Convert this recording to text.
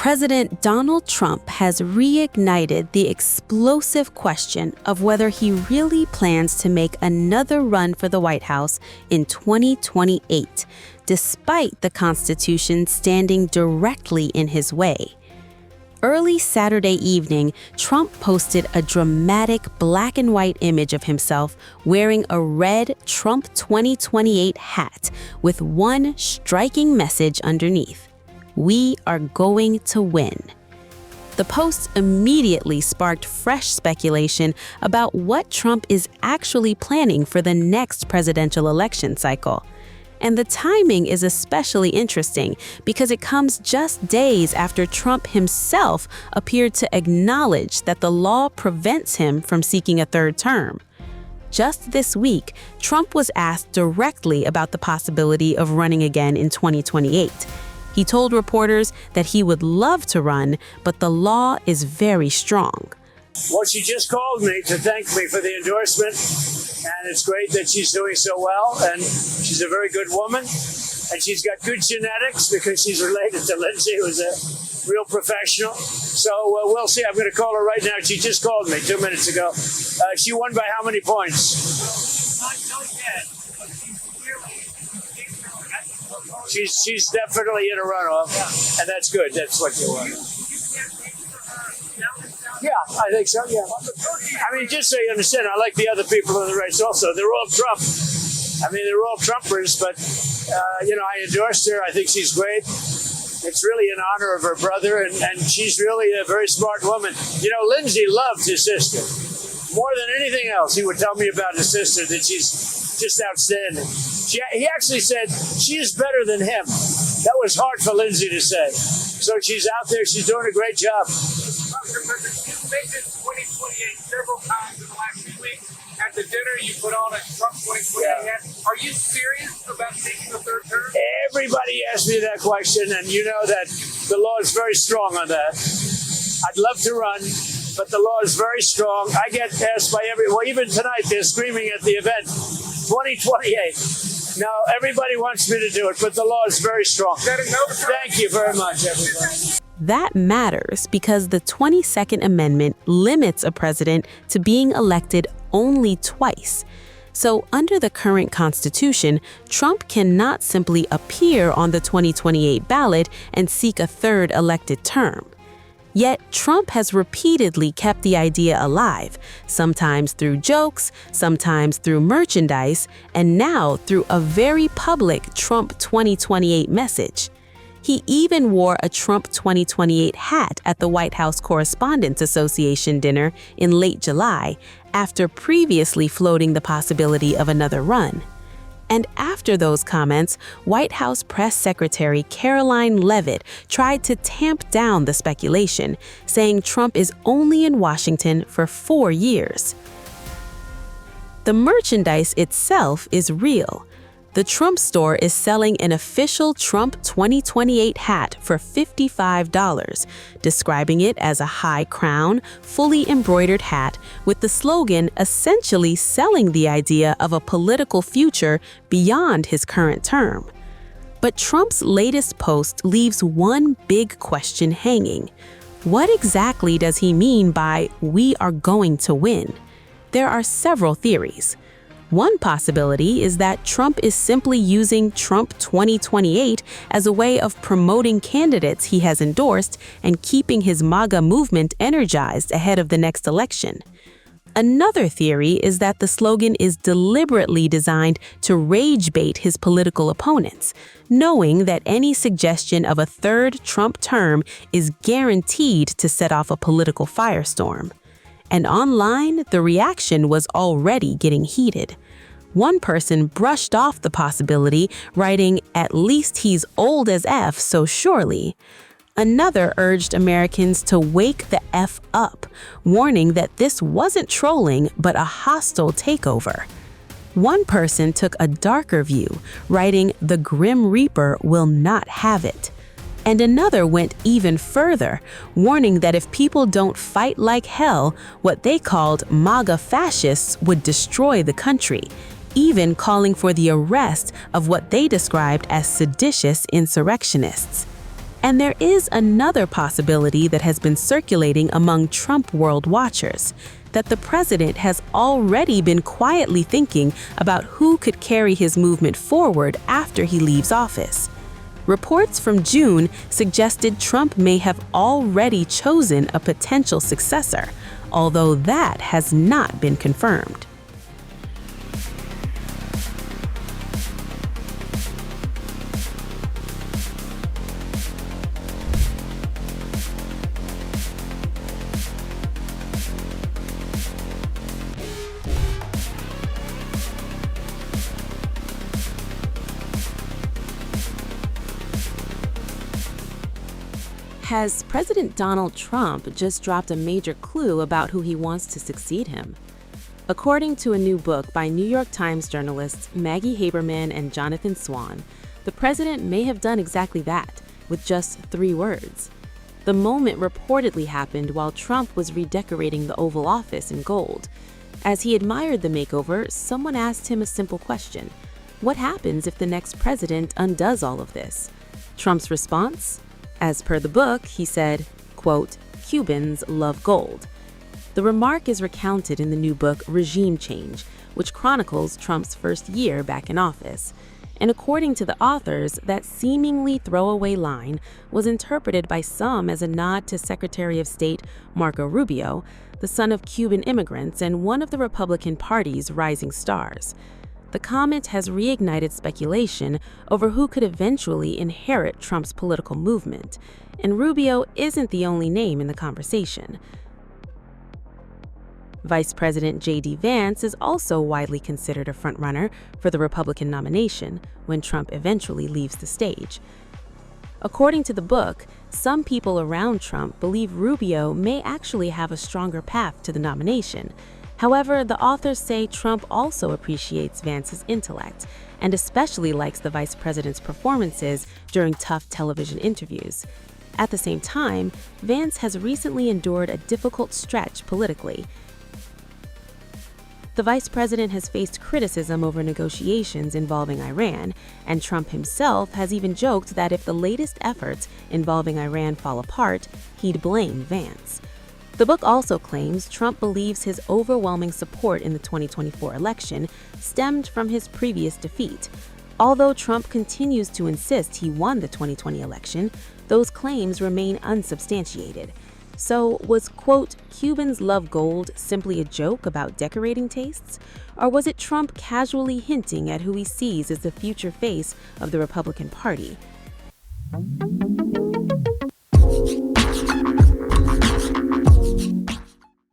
President Donald Trump has reignited the explosive question of whether he really plans to make another run for the White House in 2028, despite the Constitution standing directly in his way. Early Saturday evening, Trump posted a dramatic black and white image of himself wearing a red Trump 2028 hat with one striking message underneath: "We are going to win." The post immediately sparked fresh speculation about what Trump is actually planning for the next presidential election cycle. And the timing is especially interesting because it comes just days after Trump himself appeared to acknowledge that the law prevents him from seeking a third term. Just this week, Trump was asked directly about the possibility of running again in 2028. He told reporters that he would love to run, but the law is very strong. Well, she just called me to thank me for the endorsement, and it's great that she's doing so well, and she's a very good woman, and she's got good genetics because she's related to Lindsay, who's a real professional. So we'll see. I'm going to call her right now. She just called me 2 minutes ago. She won by how many points? Not yet, but she's clearly She's definitely in a runoff, and that's good. That's what you want. Yeah, I think so, yeah. I mean, just so you understand, I like the other people in the race also. They're all Trump. I mean, they're all Trumpers, but, I endorsed her. I think she's great. It's really in honor of her brother, and she's really a very smart woman. Lindsay loved his sister. More than anything else, he would tell me about his sister, that she's just outstanding. He actually said, she is better than him. That was hard for Lindsay to say. So she's out there. She's doing a great job. You've mentioned 2028 several times in the last few weeks. At the dinner, you put on a Trump 2028 hat. Are you serious about taking a third term? Everybody asks me that question, and you know that the law is very strong on that. I'd love to run, but the law is very strong. I get asked by even tonight, they're screaming at the event, 2028. No, everybody wants me to do it, but the law is very strong. Thank you very much, everybody. That matters because the 22nd Amendment limits a president to being elected only twice. So under the current Constitution, Trump cannot simply appear on the 2028 ballot and seek a third elected term. Yet Trump has repeatedly kept the idea alive, sometimes through jokes, sometimes through merchandise, and now through a very public Trump 2028 message. He even wore a Trump 2028 hat at the White House Correspondents Association dinner in late July, after previously floating the possibility of another run. And after those comments, White House Press Secretary Caroline Leavitt tried to tamp down the speculation, saying Trump is only in Washington for 4 years. The merchandise itself is real. The Trump store is selling an official Trump 2028 hat for $55, describing it as a high crown, fully embroidered hat with the slogan essentially selling the idea of a political future beyond his current term. But Trump's latest post leaves one big question hanging. What exactly does he mean by "we are going to win"? There are several theories. One possibility is that Trump is simply using Trump 2028 as a way of promoting candidates he has endorsed and keeping his MAGA movement energized ahead of the next election. Another theory is that the slogan is deliberately designed to rage bait his political opponents, knowing that any suggestion of a third Trump term is guaranteed to set off a political firestorm. And online, the reaction was already getting heated. One person brushed off the possibility, writing, "At least he's old as F, so surely." Another urged Americans to wake the F up, warning that this wasn't trolling but a hostile takeover. One person took a darker view, writing, "The Grim Reaper will not have it." And another went even further, warning that if people don't fight like hell, what they called MAGA fascists would destroy the country, even calling for the arrest of what they described as seditious insurrectionists. And there is another possibility that has been circulating among Trump world watchers, that the president has already been quietly thinking about who could carry his movement forward after he leaves office. Reports from June suggested Trump may have already chosen a potential successor, although that has not been confirmed. Has President Donald Trump just dropped a major clue about who he wants to succeed him? According to a new book by New York Times journalists Maggie Haberman and Jonathan Swan, the president may have done exactly that, with just 3 words. The moment reportedly happened while Trump was redecorating the Oval Office in gold. As he admired the makeover, someone asked him a simple question: what happens if the next president undoes all of this? Trump's response? As per the book, he said, quote, "Cubans love gold." The remark is recounted in the new book Regime Change, which chronicles Trump's first year back in office. And according to the authors, that seemingly throwaway line was interpreted by some as a nod to Secretary of State Marco Rubio, the son of Cuban immigrants and one of the Republican Party's rising stars. The comment has reignited speculation over who could eventually inherit Trump's political movement, and Rubio isn't the only name in the conversation. Vice President J.D. Vance is also widely considered a frontrunner for the Republican nomination when Trump eventually leaves the stage. According to the book, some people around Trump believe Rubio may actually have a stronger path to the nomination. However, the authors say Trump also appreciates Vance's intellect and especially likes the vice president's performances during tough television interviews. At the same time, Vance has recently endured a difficult stretch politically. The vice president has faced criticism over negotiations involving Iran, and Trump himself has even joked that if the latest efforts involving Iran fall apart, he'd blame Vance. The book also claims Trump believes his overwhelming support in the 2024 election stemmed from his previous defeat. Although Trump continues to insist he won the 2020 election, those claims remain unsubstantiated. So was, quote, "Cubans love gold" simply a joke about decorating tastes? Or was it Trump casually hinting at who he sees as the future face of the Republican Party?